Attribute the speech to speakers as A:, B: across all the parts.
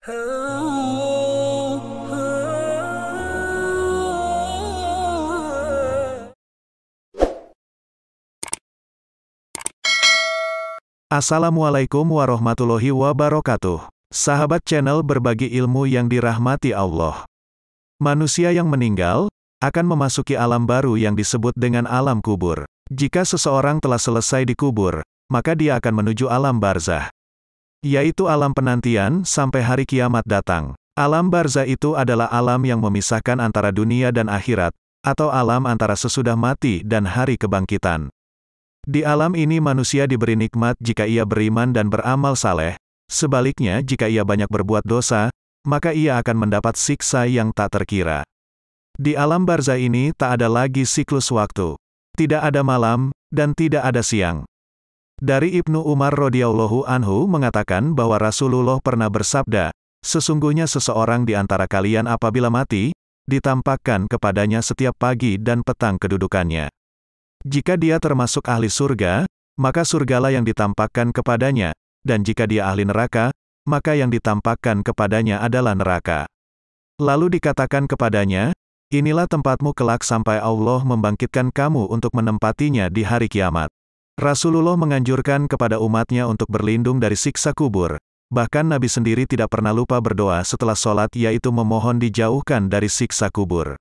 A: Assalamualaikum warahmatullahi wabarakatuh. Sahabat channel berbagi ilmu yang dirahmati Allah. Manusia yang meninggal akan memasuki alam baru yang disebut dengan alam kubur. Jika seseorang telah selesai dikubur, maka dia akan menuju alam barzah, yaitu alam penantian sampai hari kiamat datang. Alam barzah itu adalah alam yang memisahkan antara dunia dan akhirat, atau alam antara sesudah mati dan hari kebangkitan. Di alam ini manusia diberi nikmat jika ia beriman dan beramal saleh. Sebaliknya, jika ia banyak berbuat dosa, maka ia akan mendapat siksa yang tak terkira. Di alam barzah ini tak ada lagi siklus waktu. Tidak ada malam, dan tidak ada siang. Dari Ibnu Umar radhiyallahu anhu mengatakan bahwa Rasulullah pernah bersabda, sesungguhnya seseorang di antara kalian apabila mati, ditampakkan kepadanya setiap pagi dan petang kedudukannya. Jika dia termasuk ahli surga, maka surgalah yang ditampakkan kepadanya, dan jika dia ahli neraka, maka yang ditampakkan kepadanya adalah neraka. Lalu dikatakan kepadanya, inilah tempatmu kelak sampai Allah membangkitkan kamu untuk menempatinya di hari kiamat. Rasulullah menganjurkan kepada umatnya untuk berlindung dari siksa kubur. Bahkan Nabi sendiri tidak pernah lupa berdoa setelah sholat, yaitu memohon dijauhkan dari siksa kubur.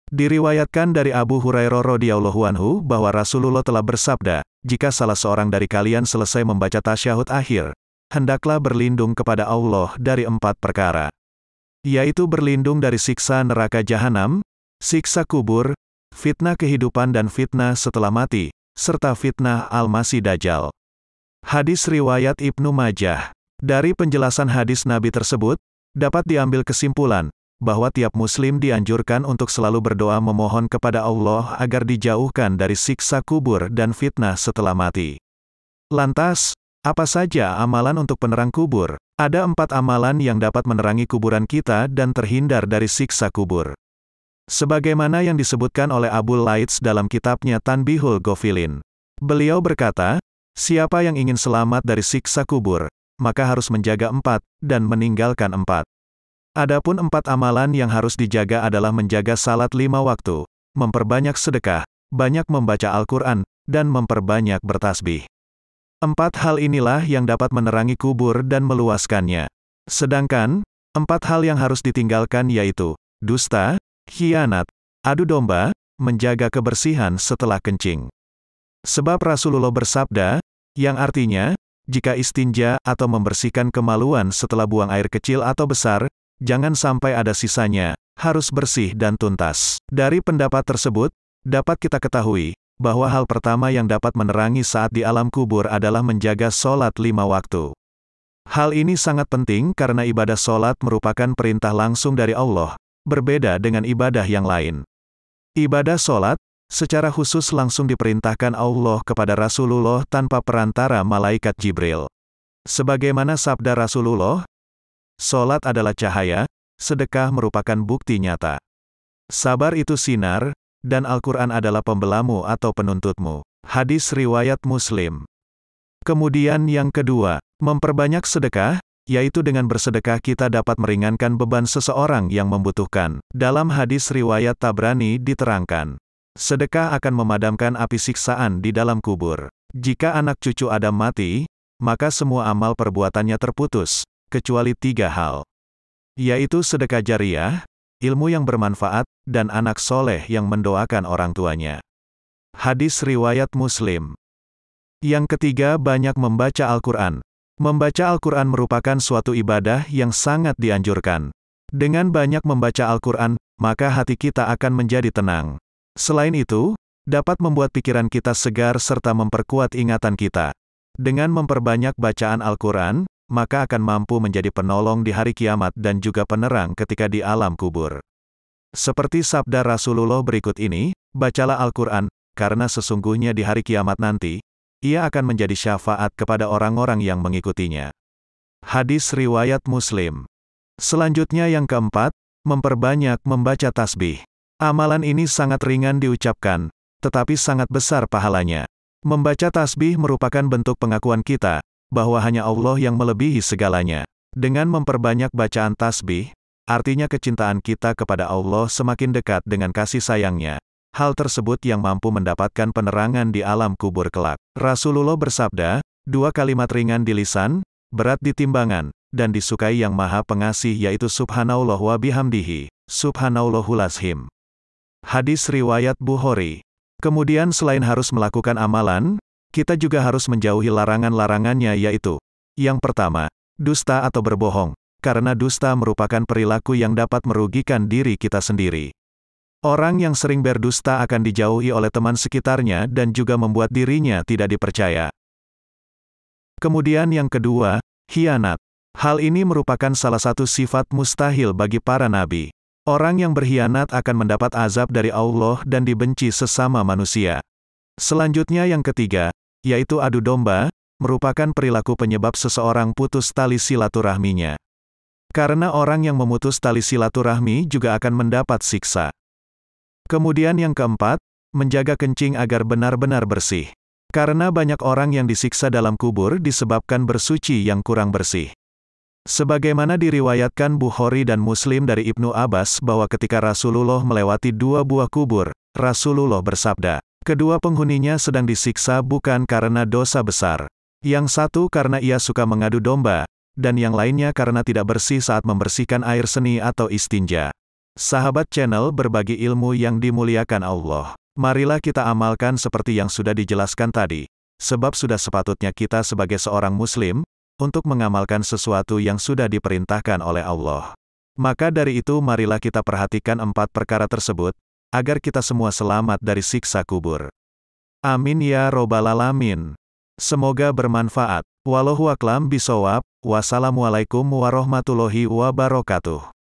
A: Diriwayatkan dari Abu Hurairah radhiyallahu anhu bahwa Rasulullah telah bersabda, jika salah seorang dari kalian selesai membaca tasyahud akhir, hendaklah berlindung kepada Allah dari 4 perkara, yaitu berlindung dari siksa neraka jahanam, siksa kubur, fitnah kehidupan dan fitnah setelah mati, serta fitnah Al-Masih Dajjal. Hadis riwayat Ibnu Majah. Dari penjelasan hadis Nabi tersebut, dapat diambil kesimpulan bahwa tiap muslim dianjurkan untuk selalu berdoa memohon kepada Allah agar dijauhkan dari siksa kubur dan fitnah setelah mati. Lantas, apa saja amalan untuk penerang kubur? Ada 4 amalan yang dapat menerangi kuburan kita dan terhindar dari siksa kubur. Sebagaimana yang disebutkan oleh Abu Laits dalam kitabnya Tanbihul Ghafilin. Beliau berkata, siapa yang ingin selamat dari siksa kubur, maka harus menjaga 4, dan meninggalkan 4. Adapun 4 amalan yang harus dijaga adalah menjaga salat 5 waktu, memperbanyak sedekah, banyak membaca Al-Quran, dan memperbanyak bertasbih. 4 hal inilah yang dapat menerangi kubur dan meluaskannya. Sedangkan, 4 hal yang harus ditinggalkan yaitu, dusta, khianat, adu domba, menjaga kebersihan setelah kencing. Sebab Rasulullah bersabda, yang artinya, jika istinja atau membersihkan kemaluan setelah buang air kecil atau besar, jangan sampai ada sisanya, harus bersih dan tuntas. Dari pendapat tersebut, dapat kita ketahui, bahwa hal pertama yang dapat menerangi saat di alam kubur adalah menjaga sholat 5 waktu. Hal ini sangat penting karena ibadah sholat merupakan perintah langsung dari Allah, berbeda dengan ibadah yang lain. Ibadah sholat, secara khusus langsung diperintahkan Allah kepada Rasulullah tanpa perantara malaikat Jibril. Sebagaimana sabda Rasulullah, sholat adalah cahaya, sedekah merupakan bukti nyata. Sabar itu sinar, dan Al-Quran adalah pembelamu atau penuntutmu. Hadis riwayat Muslim. Kemudian yang kedua, memperbanyak sedekah, yaitu dengan bersedekah kita dapat meringankan beban seseorang yang membutuhkan. Dalam hadis riwayat Tabrani diterangkan, sedekah akan memadamkan api siksaan di dalam kubur. Jika anak cucu Adam mati, maka semua amal perbuatannya terputus, kecuali 3 hal, yaitu sedekah jariyah, ilmu yang bermanfaat, dan anak soleh yang mendoakan orang tuanya. Hadis riwayat Muslim. Yang ketiga, banyak membaca Al-Quran. Membaca Al-Quran merupakan suatu ibadah yang sangat dianjurkan. Dengan banyak membaca Al-Quran, maka hati kita akan menjadi tenang. Selain itu, dapat membuat pikiran kita segar serta memperkuat ingatan kita. Dengan memperbanyak bacaan Al-Quran, maka akan mampu menjadi penolong di hari kiamat dan juga penerang ketika di alam kubur. Seperti sabda Rasulullah berikut ini, bacalah Al-Quran, karena sesungguhnya di hari kiamat nanti, ia akan menjadi syafaat kepada orang-orang yang mengikutinya. Hadis riwayat Muslim. Selanjutnya yang keempat, memperbanyak membaca tasbih. Amalan ini sangat ringan diucapkan, tetapi sangat besar pahalanya. Membaca tasbih merupakan bentuk pengakuan kita, bahwa hanya Allah yang melebihi segalanya. Dengan memperbanyak bacaan tasbih, artinya kecintaan kita kepada Allah semakin dekat dengan kasih sayangnya. Hal tersebut yang mampu mendapatkan penerangan di alam kubur kelak. Rasulullah bersabda, dua kalimat ringan di lisan, berat di timbangan, dan disukai yang maha pengasih yaitu subhanallah wa bihamdihi, subhanallahul azim. Hadis riwayat Bukhari. Kemudian selain harus melakukan amalan, kita juga harus menjauhi larangan-larangannya yaitu, yang pertama, dusta atau berbohong, karena dusta merupakan perilaku yang dapat merugikan diri kita sendiri. Orang yang sering berdusta akan dijauhi oleh teman sekitarnya dan juga membuat dirinya tidak dipercaya. Kemudian yang kedua, khianat. Hal ini merupakan salah satu sifat mustahil bagi para nabi. Orang yang berkhianat akan mendapat azab dari Allah dan dibenci sesama manusia. Selanjutnya yang ketiga, yaitu adu domba, merupakan perilaku penyebab seseorang putus tali silaturahminya. Karena orang yang memutus tali silaturahmi juga akan mendapat siksa. Kemudian yang keempat, menjaga kencing agar benar-benar bersih. Karena banyak orang yang disiksa dalam kubur disebabkan bersuci yang kurang bersih. Sebagaimana diriwayatkan Bukhari dan Muslim dari Ibnu Abbas bahwa ketika Rasulullah melewati dua buah kubur, Rasulullah bersabda, kedua penghuninya sedang disiksa bukan karena dosa besar. Yang satu karena ia suka mengadu domba, dan yang lainnya karena tidak bersih saat membersihkan air seni atau istinja. Sahabat channel berbagi ilmu yang dimuliakan Allah. Marilah kita amalkan seperti yang sudah dijelaskan tadi, sebab sudah sepatutnya kita sebagai seorang muslim, untuk mengamalkan sesuatu yang sudah diperintahkan oleh Allah. Maka dari itu marilah kita perhatikan 4 perkara tersebut, agar kita semua selamat dari siksa kubur. Amin ya robbal alamin. Semoga bermanfaat. Wallahu a'lam bishawab. Wassalamualaikum warahmatullahi wabarakatuh.